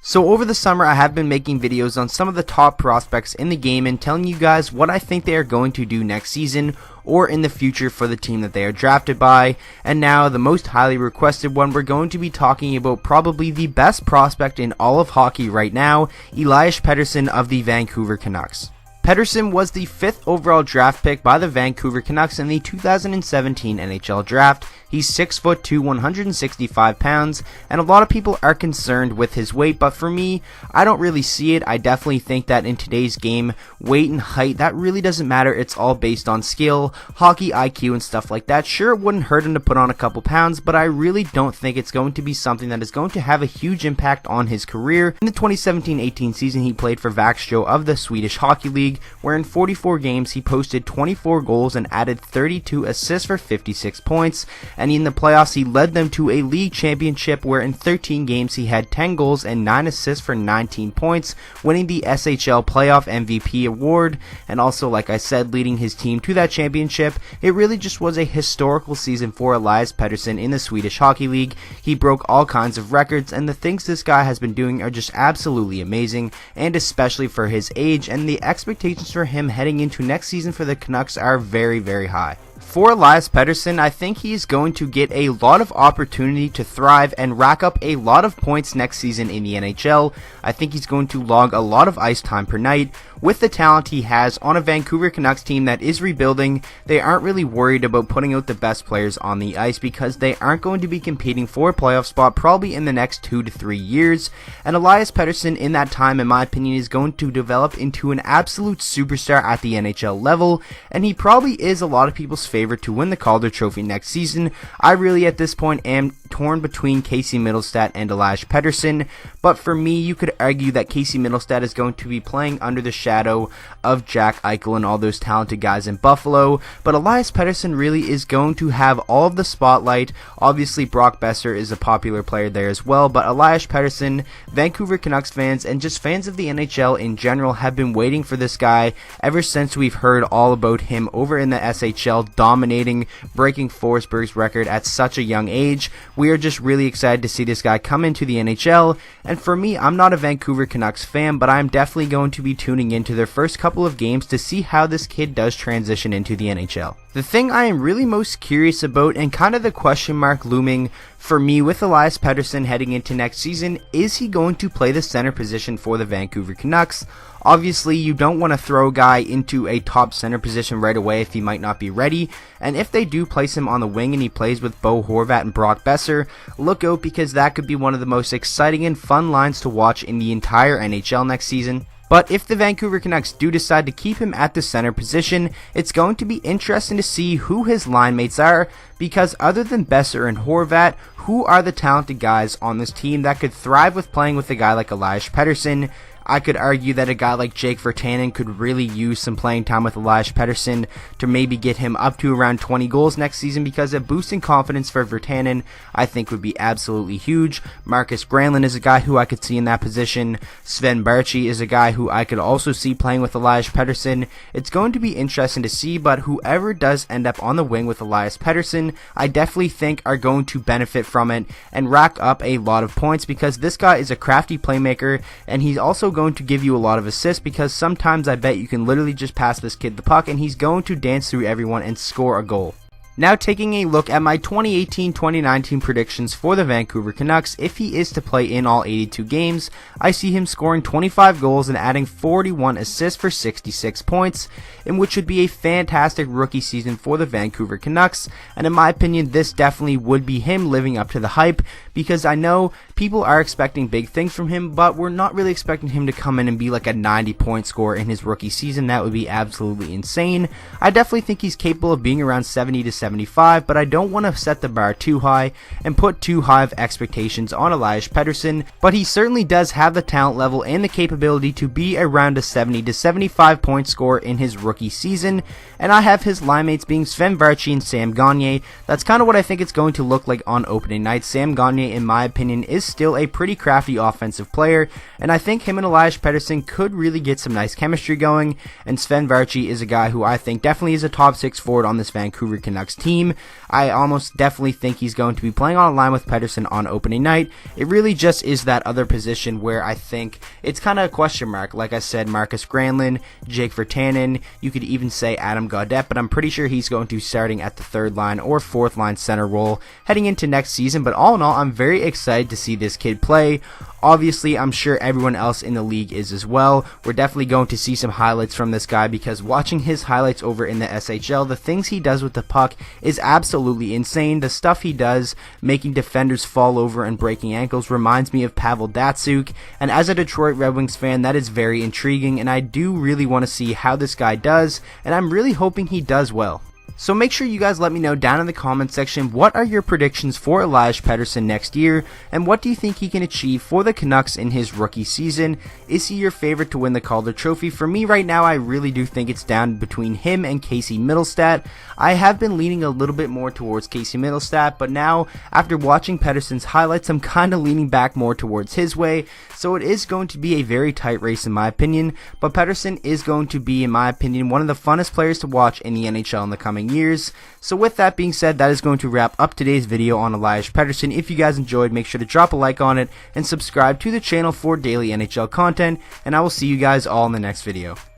So over the summer, I have been making videos on some of the top prospects in the game and telling you guys what I think they are going to do next season or in the future for the team that they are drafted by. And now the most highly requested one, we're going to be talking about probably the best prospect in all of hockey right now, Elias Pettersson of the Vancouver Canucks. Pettersson was the 5th overall draft pick by the Vancouver Canucks in the 2017 NHL Draft. He's 6'2", 165 pounds, and a lot of people are concerned with his weight, but for me, I don't really see it. I definitely think that in today's game, weight and height, that really doesn't matter. It's all based on skill, hockey IQ, and stuff like that. Sure, it wouldn't hurt him to put on a couple pounds, but I really don't think it's going to be something that is going to have a huge impact on his career. In the 2017-18 season, he played for Vaxjo of the Swedish Hockey League, where in 44 games, he posted 24 goals and added 32 assists for 56 points, and in the playoffs, he led them to a league championship where in 13 games he had 10 goals and 9 assists for 19 points, winning the SHL Playoff MVP award, and also, like I said, leading his team to that championship. It really just was a historical season for Elias Pettersson in the Swedish Hockey League. He broke all kinds of records, and the things this guy has been doing are just absolutely amazing, and especially for his age, and the expectations for him heading into next season for the Canucks are very, very high. For Elias Pettersson, I think he's going to get a lot of opportunity to thrive and rack up a lot of points next season in the NHL. I think he's going to log a lot of ice time per night. With the talent he has on a Vancouver Canucks team that is rebuilding, they aren't really worried about putting out the best players on the ice because they aren't going to be competing for a playoff spot probably in the next 2 to 3 years. And Elias Pettersson in that time, in my opinion, is going to develop into an absolute superstar at the NHL level, and he probably is a lot of people's favorite to win the Calder Trophy next season. I really at this point am torn between Casey Mittelstadt and Elias Pettersson, but for me, you could argue that Casey Mittelstadt is going to be playing under the shadow of Jack Eichel and all those talented guys in Buffalo, but Elias Pettersson really is going to have all of the spotlight. Obviously, Brock Besser is a popular player there as well, but Elias Pettersson, Vancouver Canucks fans, and just fans of the NHL in general have been waiting for this guy ever since we've heard all about him over in the SHL, dominating, breaking Forsberg's record at such a young age. We are just really excited to see this guy come into the NHL, and for me, I'm not a Vancouver Canucks fan, but I'm definitely going to be tuning into their first couple of games to see how this kid does transition into the NHL. The thing I am really most curious about, and kind of the question mark looming for me with Elias Pettersson heading into next season, is he going to play the center position for the Vancouver Canucks? Obviously, you don't want to throw a guy into a top center position right away if he might not be ready, and if they do place him on the wing and he plays with Bo Horvat and Brock Besser, look out because that could be one of the most exciting and fun lines to watch in the entire NHL next season. But if the Vancouver Canucks do decide to keep him at the center position, it's going to be interesting to see who his line mates are, because other than Besser and Horvat, who are the talented guys on this team that could thrive with playing with a guy like Elias Pettersson? I could argue that a guy like Jake Virtanen could really use some playing time with Elias Pettersson to maybe get him up to around 20 goals next season, because a boost in confidence for Virtanen I think would be absolutely huge. Marcus Granlund is a guy who I could see in that position. Sven Barchi is a guy who I could also see playing with Elias Pettersson. It's going to be interesting to see, but whoever does end up on the wing with Elias Pettersson, I definitely think are going to benefit from it and rack up a lot of points, because this guy is a crafty playmaker, and he's also going to give you a lot of assists, because sometimes I bet you can literally just pass this kid the puck and he's going to dance through everyone and score a goal. Now taking a look at my 2018-2019 predictions for the Vancouver Canucks, if he is to play in all 82 games, I see him scoring 25 goals and adding 41 assists for 66 points, in which would be a fantastic rookie season for the Vancouver Canucks, and in my opinion, this definitely would be him living up to the hype, because I know people are expecting big things from him, but we're not really expecting him to come in and be like a 90-point scorer in his rookie season. That would be absolutely insane. I definitely think he's capable of being around 70 to 75, but I don't want to set the bar too high and put too high of expectations on Elias Pettersson, but he certainly does have the talent level and the capability to be around a 70 to 75 point scorer in his rookie season, and I have his line mates being Sven Varchi and Sam Gagner. That's kind of what I think it's going to look like on opening night. Sam Gagner, in my opinion, is still a pretty crafty offensive player, and I think him and Elias Pettersson could really get some nice chemistry going, and Sven Varchi is a guy who I think definitely is a top 6 forward on this Vancouver Canucks Canucks team. I almost definitely think he's going to be playing on a line with Pettersson on opening night. It really just is that other position where I think it's kind of a question mark. Like I said, Marcus Granlund, Jake Virtanen, you could even say Adam Gaudette, but I'm pretty sure he's going to be starting at the third line or fourth line center role heading into next season. But all in all, I'm very excited to see this kid play. Obviously, I'm sure everyone else in the league is as well. We're definitely going to see some highlights from this guy because watching his highlights over in the SHL, the things he does with the puck is absolutely insane. The stuff he does, making defenders fall over and breaking ankles, reminds me of Pavel Datsyuk. And as a Detroit Red Wings fan, that is very intriguing, and I do really want to see how this guy does, and I'm really hoping he does well. So make sure you guys let me know down in the comments section what are your predictions for Elias Pettersson next year, and what do you think he can achieve for the Canucks in his rookie season. Is he your favorite to win the Calder Trophy? For me right now, I really do think it's down between him and Casey Mittelstadt. I have been leaning a little bit more towards Casey Mittelstadt, but now after watching Pettersson's highlights, I'm kind of leaning back more towards his way. So it is going to be a very tight race in my opinion, but Pettersson is going to be, in my opinion, one of the funnest players to watch in the NHL in the coming years. So with that being said, that is going to wrap up today's video on Elias Pettersson. If you guys enjoyed, make sure to drop a like on it and subscribe to the channel for daily NHL content, and I will see you guys all in the next video.